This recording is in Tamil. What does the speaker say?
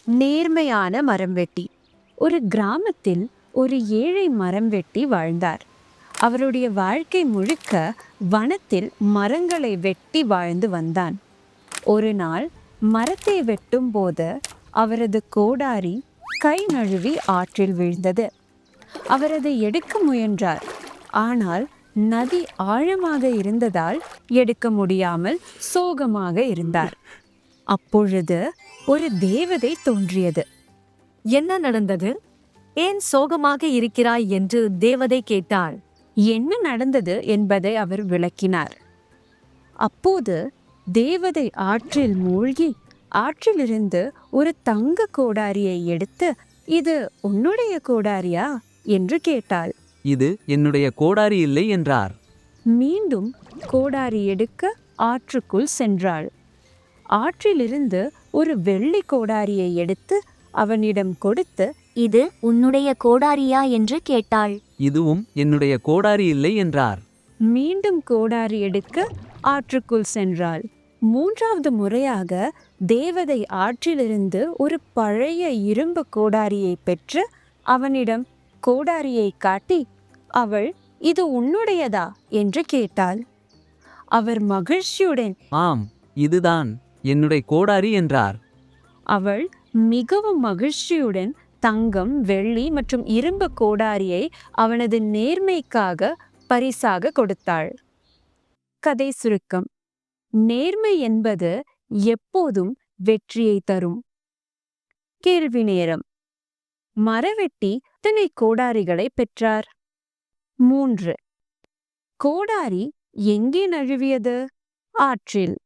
நேர்மையான மரம்வெட்டி. ஒரு கிராமத்தில் ஒரு ஏழை மரம்வெட்டி வாழ்ந்தார். அவருடைய வாழ்க்கை முழுக்க வனத்தில் மரங்களை வெட்டி வாழ்ந்து வந்தான். ஒரு நாள் மரத்தை வெட்டும் போது அவரது கோடாரி கை நழுவி ஆற்றில் விழுந்தது. அவர் அதை எடுக்க முயன்றார். ஆனால் நதி ஆழமாக இருந்ததால் எடுக்க முடியாமல் சோகமாக இருந்தார். அப்பொழுது ஒரு தேவதை தோன்றியது. என்ன நடந்தது? ஏன் சோகமாக இருக்கிறாய் என்று தேவதை கேட்டாள். என்ன நடந்தது என்பதை அவர் விளக்கினார். அப்போது தேவதை ஆற்றில் மூழ்கி ஆற்றிலிருந்து ஒரு தங்க கோடாரியை எடுத்து, இது உன்னுடைய கோடாரியா என்று கேட்டாள். இது என்னுடைய கோடாரி இல்லை என்றார். மீண்டும் கோடாரி எடுக்க ஆற்றுக்குள் சென்றாள். ஆற்றிலிருந்து ஒரு வெள்ளி கோடாரியை எடுத்து அவனிடம் கொடுத்து, இது உன்னுடைய கோடாரியா என்று கேட்டாள். இதுவும் என்னுடைய கோடாரி இல்லை என்றார். மீண்டும் கோடாரி எடுக்க ஆற்றுக்குள் சென்றாள். மூன்றாவது முறையாக தேவதை ஆற்றிலிருந்து ஒரு பழைய இரும்பு கோடாரியை பெற்று அவனிடம் கோடாரியை காட்டி, அவள் இது உன்னுடையதா என்று கேட்டாள். அவர் மகிழ்ச்சியுடன் ஆம், இதுதான் என்னுடைய கோடாரி என்றார். அவள் மிகவும் மகிழ்ச்சியுடன் தங்கம், வெள்ளி மற்றும் இரும்பு கோடாரியை அவனது நேர்மைக்காக பரிசாக கொடுத்தாள். கதை சுருக்கம். நேர்மை என்பது எப்போதும் வெற்றியை தரும். கேள்வி நேரம். மரவெட்டி எத்தனை கோடாரிகளை பெற்றார்? 3. கோடாரி எங்கே நழுவியது? ஆற்றில்.